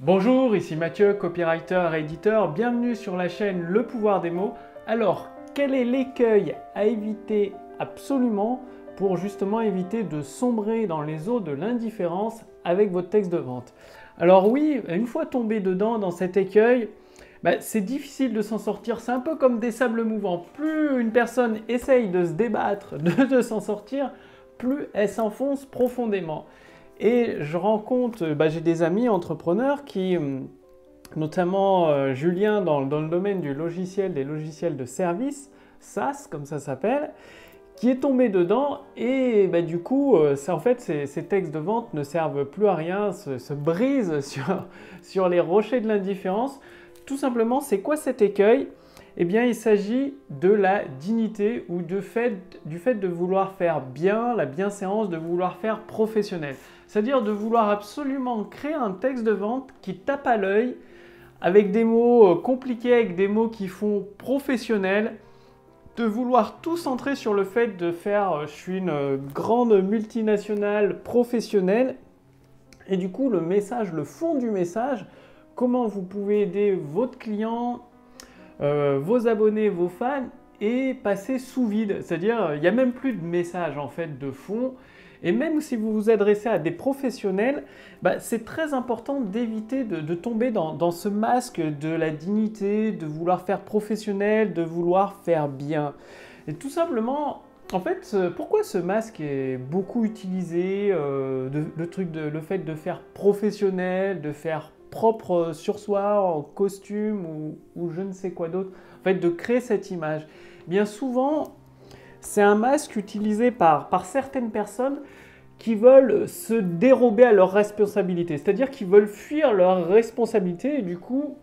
Bonjour, ici Mathieu, copywriter et éditeur. Bienvenue sur la chaîne Le Pouvoir des mots. Alors, quel est l'écueil à éviter absolument pour justement éviter de sombrer dans les eaux de l'indifférence avec votre texte de vente? Alors oui, une fois tombé dedans dans cet écueil, c'est difficile de s'en sortir. C'est un peu comme des sables mouvants. Plus une personne essaye de se débattre, de s'en sortir, plus elle s'enfonce profondément. Et je rencontre, j'ai des amis entrepreneurs qui, notamment Julien dans le domaine du logiciel, des logiciels de service, SaaS comme ça s'appelle, qui est tombé dedans et du coup, en fait, ces textes de vente ne servent plus à rien, se brisent sur les rochers de l'indifférence. Tout simplement, c'est quoi cet écueil? Eh bien, il s'agit de la dignité ou du fait de vouloir faire bien, la bienséance, de vouloir faire professionnel. C'est-à-dire de vouloir absolument créer un texte de vente qui tape à l'œil, avec des mots compliqués, avec des mots qui font professionnel, de vouloir tout centrer sur le fait de faire je suis une grande multinationale professionnelle, et du coup le message, le fond du message, comment vous pouvez aider votre client, vos abonnés, vos fans, et passer sous vide. C'est-à-dire, il n'y a même plus de message en fait de fond. Et même si vous vous adressez à des professionnels, c'est très important d'éviter de tomber dans ce masque de la dignité, de vouloir faire professionnel, de vouloir faire bien. Et tout simplement, en fait, pourquoi ce masque est beaucoup utilisé, le fait de faire professionnel, de faire propre sur soi, en costume ou je ne sais quoi d'autre, en fait, de créer cette image. Bien souvent, c'est un masque utilisé par certaines personnes qui veulent se dérober à leurs responsabilités, c'est-à-dire qu'ils veulent fuir leurs responsabilités et du coup,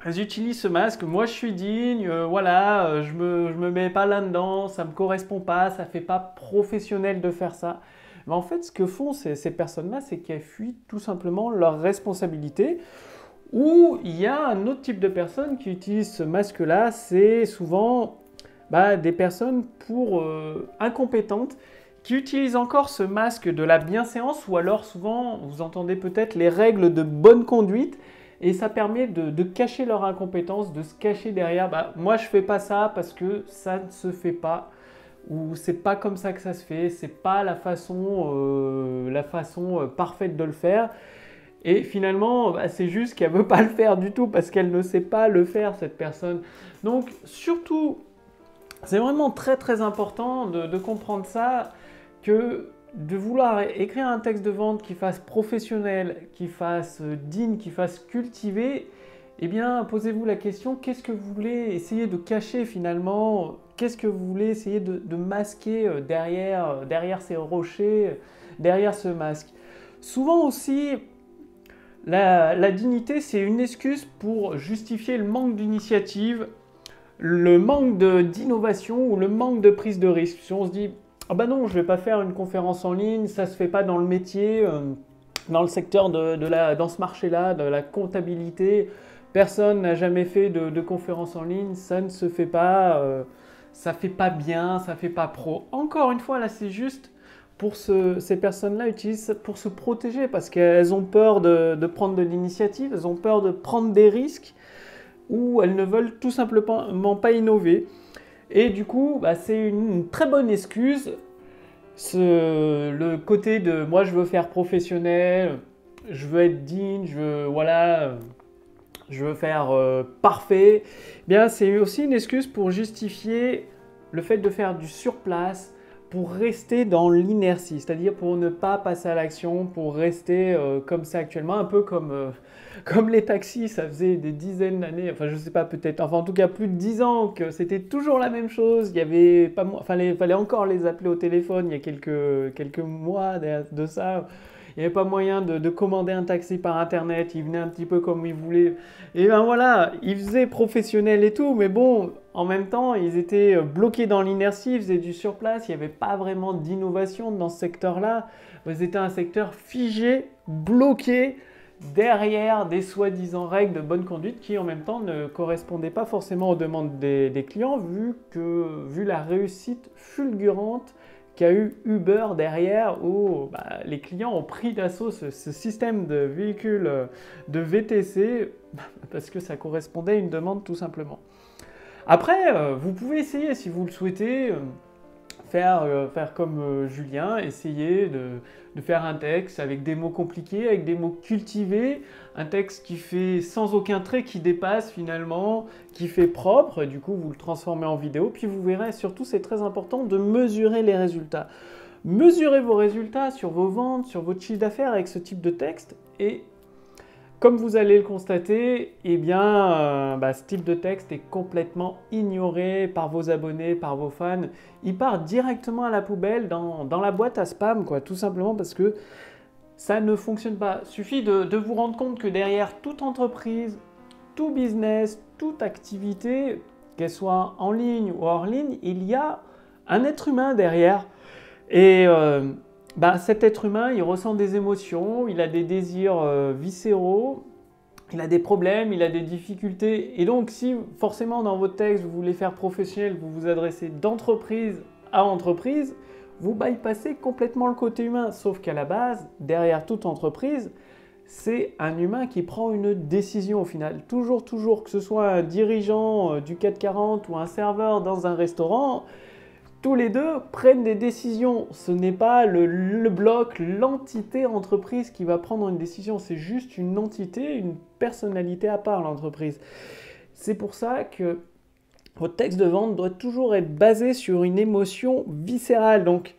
elles utilisent ce masque. Moi, je suis digne, voilà, je me mets pas là-dedans, ça me correspond pas, ça fait pas professionnel de faire ça. Mais en fait, ce que font ces personnes-là, c'est qu'elles fuient tout simplement leurs responsabilités. Ou il y a un autre type de personnes qui utilisent ce masque-là, c'est souvent des personnes incompétentes qui utilisent encore ce masque de la bienséance ou alors souvent, vous entendez peut-être les règles de bonne conduite et ça permet de cacher leur incompétence, de se cacher derrière moi je fais pas ça parce que ça ne se fait pas ou c'est pas comme ça que ça se fait, c'est pas la façon parfaite de le faire. Et finalement, c'est juste qu'elle ne veut pas le faire du tout parce qu'elle ne sait pas le faire, cette personne. Donc, surtout, c'est vraiment très très important de comprendre ça, que de vouloir écrire un texte de vente qui fasse professionnel, qui fasse digne, qui fasse cultivé, eh bien, posez-vous la question, qu'est-ce que vous voulez essayer de cacher finalement? Qu'est-ce que vous voulez essayer de masquer derrière ces rochers, derrière ce masque? Souvent aussi, la dignité, c'est une excuse pour justifier le manque d'initiative, le manque d'innovation ou le manque de prise de risque. Si on se dit, ah ben non, je ne vais pas faire une conférence en ligne, ça ne se fait pas dans le métier, dans le secteur dans ce marché-là, de la comptabilité, personne n'a jamais fait de conférence en ligne, ça ne se fait pas, ça ne fait pas bien, ça ne fait pas pro. Encore une fois, là, c'est juste ces personnes-là utilisent ça pour se protéger parce qu'elles ont peur de prendre de l'initiative, elles ont peur de prendre des risques ou elles ne veulent tout simplement pas innover. Et du coup, c'est une très bonne excuse. Le côté de moi je veux faire professionnel, je veux être digne, je veux faire parfait. Bien, c'est aussi une excuse pour justifier le fait de faire du surplace, pour rester dans l'inertie, c'est-à-dire pour ne pas passer à l'action, pour rester comme c'est actuellement, un peu comme les taxis, ça faisait des dizaines d'années, enfin je sais pas peut-être, enfin en tout cas plus de 10 ans que c'était toujours la même chose, il y avait pas, fallait encore les appeler au téléphone il y a quelques mois de ça. Il n'y avait pas moyen de commander un taxi par internet, il venait un petit peu comme il voulait. Et ben voilà, ils faisaient professionnel et tout, mais bon, en même temps, ils étaient bloqués dans l'inertie, ils faisaient du surplace, il n'y avait pas vraiment d'innovation dans ce secteur-là. C'était un secteur figé, bloqué, derrière des soi-disant règles de bonne conduite qui en même temps ne correspondaient pas forcément aux demandes des clients vu la réussite fulgurante qu'a eu Uber derrière, où les clients ont pris d'assaut ce système de véhicules de VTC parce que ça correspondait à une demande tout simplement. Après, vous pouvez essayer si vous le souhaitez, faire comme Julien, essayer de faire un texte avec des mots compliqués, avec des mots cultivés, un texte qui fait sans aucun trait qui dépasse finalement, qui fait propre, du coup vous le transformez en vidéo, puis vous verrez, surtout c'est très important de mesurer les résultats. Mesurez vos résultats sur vos ventes, sur votre chiffre d'affaires avec ce type de texte et comme vous allez le constater, eh bien, ce type de texte est complètement ignoré par vos abonnés, par vos fans. Il part directement à la poubelle, dans la boîte à spam, quoi, tout simplement parce que ça ne fonctionne pas. Il suffit de vous rendre compte que derrière toute entreprise, tout business, toute activité, qu'elle soit en ligne ou hors ligne, il y a un être humain derrière. Et cet être humain, il ressent des émotions, il a des désirs viscéraux, il a des problèmes, il a des difficultés. Et donc, si forcément dans votre texte, vous voulez faire professionnel, vous vous adressez d'entreprise à entreprise, vous bypassez complètement le côté humain. Sauf qu'à la base, derrière toute entreprise, c'est un humain qui prend une décision au final. Toujours, que ce soit un dirigeant du CAC 40 ou un serveur dans un restaurant, tous les deux prennent des décisions. Ce n'est pas le bloc, l'entité entreprise qui va prendre une décision. C'est juste une entité, une personnalité à part, l'entreprise. C'est pour ça que votre texte de vente doit toujours être basé sur une émotion viscérale. Donc,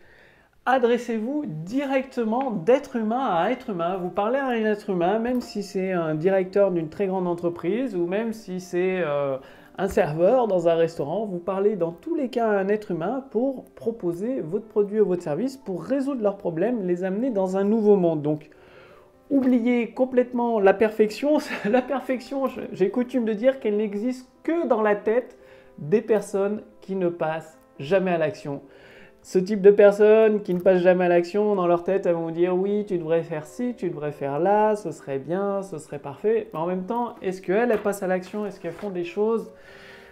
adressez-vous directement d'être humain à être humain. Vous parlez à un être humain, même si c'est un directeur d'une très grande entreprise ou même si c'est un serveur dans un restaurant, vous parlez dans tous les cas à un être humain pour proposer votre produit ou votre service, pour résoudre leurs problèmes, les amener dans un nouveau monde. Donc, oubliez complètement la perfection. La perfection, j'ai coutume de dire qu'elle n'existe que dans la tête des personnes qui ne passent jamais à l'action. Ce type de personnes qui ne passent jamais à l'action, dans leur tête, elles vont dire oui, tu devrais faire ci, tu devrais faire là, ce serait bien, ce serait parfait. Mais en même temps, est-ce qu'elles passent à l'action? Est-ce qu'elles font des choses?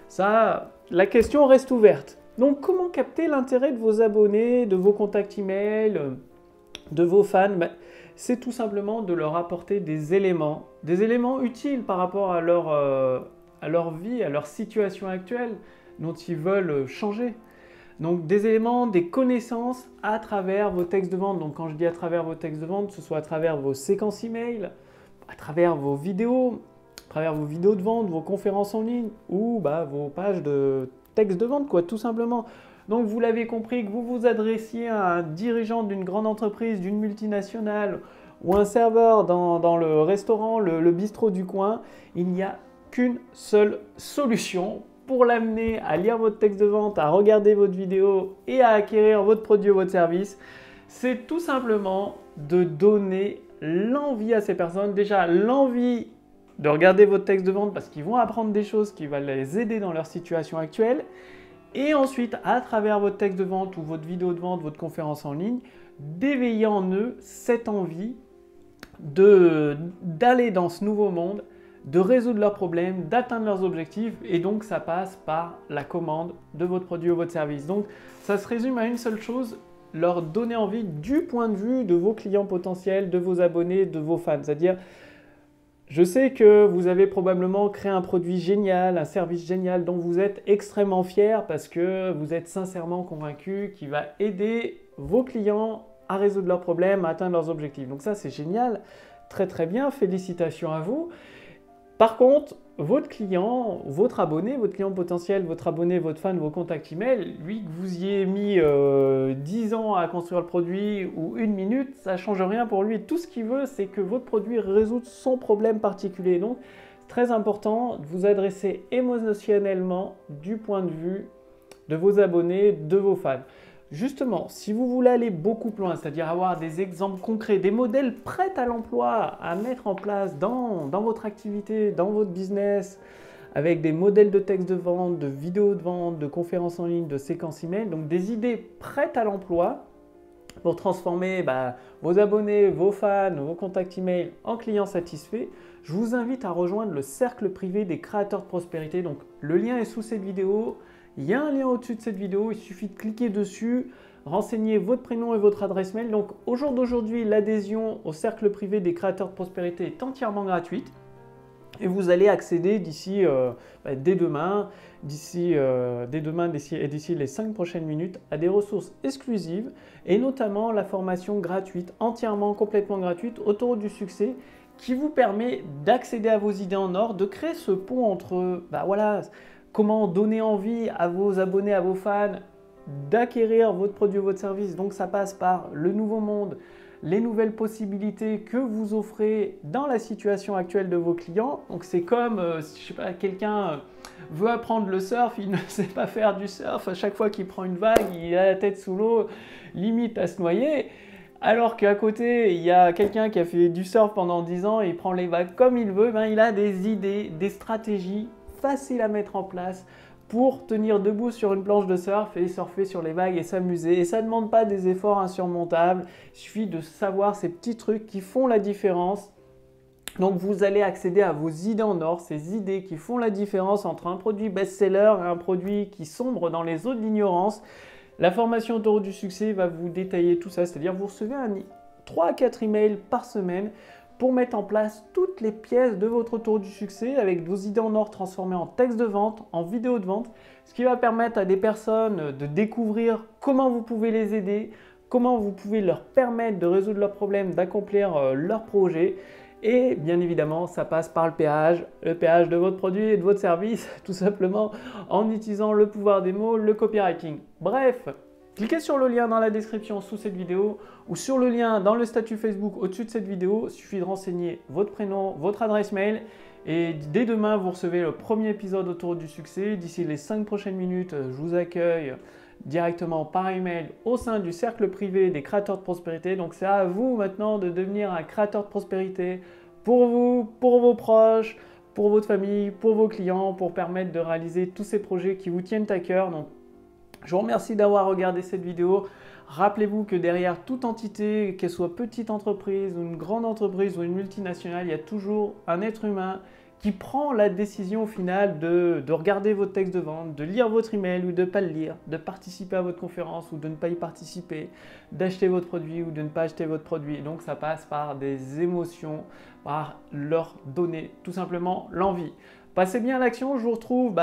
Ça, la question reste ouverte. Donc, comment capter l'intérêt de vos abonnés, de vos contacts email, de vos fans? C'est tout simplement de leur apporter des éléments utiles par rapport à leur vie, à leur situation actuelle, dont ils veulent changer. Donc des éléments, des connaissances à travers vos textes de vente. Donc quand je dis à travers vos textes de vente, ce soit à travers vos séquences email, à travers vos vidéos, à travers vos vidéos de vente, vos conférences en ligne ou vos pages de textes de vente, quoi, tout simplement. Donc vous l'avez compris, que vous vous adressiez à un dirigeant d'une grande entreprise, d'une multinationale ou un serveur dans le restaurant, le bistrot du coin, il n'y a qu'une seule solution pour l'amener à lire votre texte de vente, à regarder votre vidéo et à acquérir votre produit ou votre service. C'est tout simplement de donner l'envie à ces personnes, déjà l'envie de regarder votre texte de vente parce qu'ils vont apprendre des choses qui vont les aider dans leur situation actuelle. Et ensuite, à travers votre texte de vente ou votre vidéo de vente, votre conférence en ligne, d'éveiller en eux cette envie d'aller dans ce nouveau monde, de résoudre leurs problèmes, d'atteindre leurs objectifs, et donc ça passe par la commande de votre produit ou votre service. Donc ça se résume à une seule chose, leur donner envie du point de vue de vos clients potentiels, de vos abonnés, de vos fans. C'est-à-dire, je sais que vous avez probablement créé un produit génial, un service génial dont vous êtes extrêmement fier parce que vous êtes sincèrement convaincu qu'il va aider vos clients à résoudre leurs problèmes, à atteindre leurs objectifs. Donc ça, c'est génial, très très bien, félicitations à vous. Par contre, votre client, votre abonné, votre client potentiel, votre abonné, votre fan, vos contacts email, lui que vous y ayez mis 10 ans à construire le produit ou 1 minute, ça ne change rien pour lui. Tout ce qu'il veut, c'est que votre produit résout son problème particulier. Donc, c'est très important de vous adresser émotionnellement du point de vue de vos abonnés, de vos fans. Justement, si vous voulez aller beaucoup plus loin, c'est-à-dire avoir des exemples concrets, des modèles prêts à l'emploi à mettre en place dans votre activité, dans votre business, avec des modèles de texte de vente, de vidéos de vente, de conférences en ligne, de séquences email, donc des idées prêtes à l'emploi pour transformer vos abonnés, vos fans, vos contacts email en clients satisfaits, je vous invite à rejoindre le cercle privé des créateurs de prospérité. Donc le lien est sous cette vidéo. Il y a un lien au-dessus de cette vidéo, il suffit de cliquer dessus, renseigner votre prénom et votre adresse mail. Donc au jour d'aujourd'hui, l'adhésion au cercle privé des créateurs de prospérité est entièrement gratuite. Et vous allez accéder dès demain, d'ici les 5 prochaines minutes, à des ressources exclusives et notamment la formation gratuite, complètement gratuite, Autoroute du succès, qui vous permet d'accéder à vos idées en or, de créer ce pont entre, comment donner envie à vos abonnés, à vos fans, d'acquérir votre produit ou votre service. Donc ça passe par le nouveau monde, les nouvelles possibilités que vous offrez dans la situation actuelle de vos clients. Donc c'est comme, je sais pas, quelqu'un veut apprendre le surf, il ne sait pas faire du surf, à chaque fois qu'il prend une vague, il a la tête sous l'eau, limite à se noyer. Alors qu'à côté, il y a quelqu'un qui a fait du surf pendant 10 ans et il prend les vagues comme il veut, il a des idées, des stratégies faciles à mettre en place pour tenir debout sur une planche de surf et surfer sur les vagues et s'amuser. Et ça ne demande pas des efforts insurmontables, il suffit de savoir ces petits trucs qui font la différence. Donc vous allez accéder à vos idées en or, ces idées qui font la différence entre un produit best-seller et un produit qui sombre dans les eaux de l'ignorance. La formation Autoroute du succès va vous détailler tout ça, c'est-à-dire vous recevez 3 à 4 emails par semaine pour mettre en place toutes les pièces de votre autoroute du succès avec vos idées en or transformées en texte de vente, en vidéo de vente, ce qui va permettre à des personnes de découvrir comment vous pouvez les aider, comment vous pouvez leur permettre de résoudre leurs problèmes, d'accomplir leurs projets. Et bien évidemment, ça passe par le péage de votre produit et de votre service, tout simplement en utilisant le pouvoir des mots, le copywriting. Bref, cliquez sur le lien dans la description sous cette vidéo ou sur le lien dans le statut Facebook au-dessus de cette vidéo. Il suffit de renseigner votre prénom, votre adresse mail et dès demain, vous recevez le premier épisode Autoroute du succès. D'ici les 5 prochaines minutes, je vous accueille directement par email au sein du cercle privé des créateurs de prospérité. Donc c'est à vous maintenant de devenir un créateur de prospérité pour vous, pour vos proches, pour votre famille, pour vos clients, pour permettre de réaliser tous ces projets qui vous tiennent à cœur. Donc je vous remercie d'avoir regardé cette vidéo. Rappelez-vous que derrière toute entité, qu'elle soit petite entreprise ou une grande entreprise ou une multinationale, il y a toujours un être humain qui prend la décision finale de regarder votre texte de vente, de lire votre email ou de ne pas le lire, de participer à votre conférence ou de ne pas y participer, d'acheter votre produit ou de ne pas acheter votre produit. Et donc ça passe par des émotions, par leur donner tout simplement l'envie. Passez bien à l'action, je vous retrouve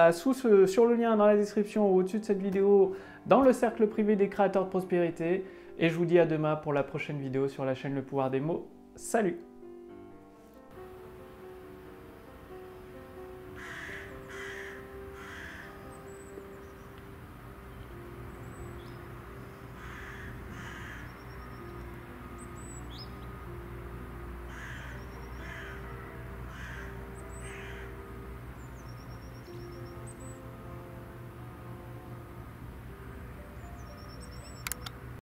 sur le lien dans la description ou au-dessus de cette vidéo dans le cercle privé des créateurs de prospérité. Et je vous dis à demain pour la prochaine vidéo sur la chaîne Le Pouvoir des mots. Salut!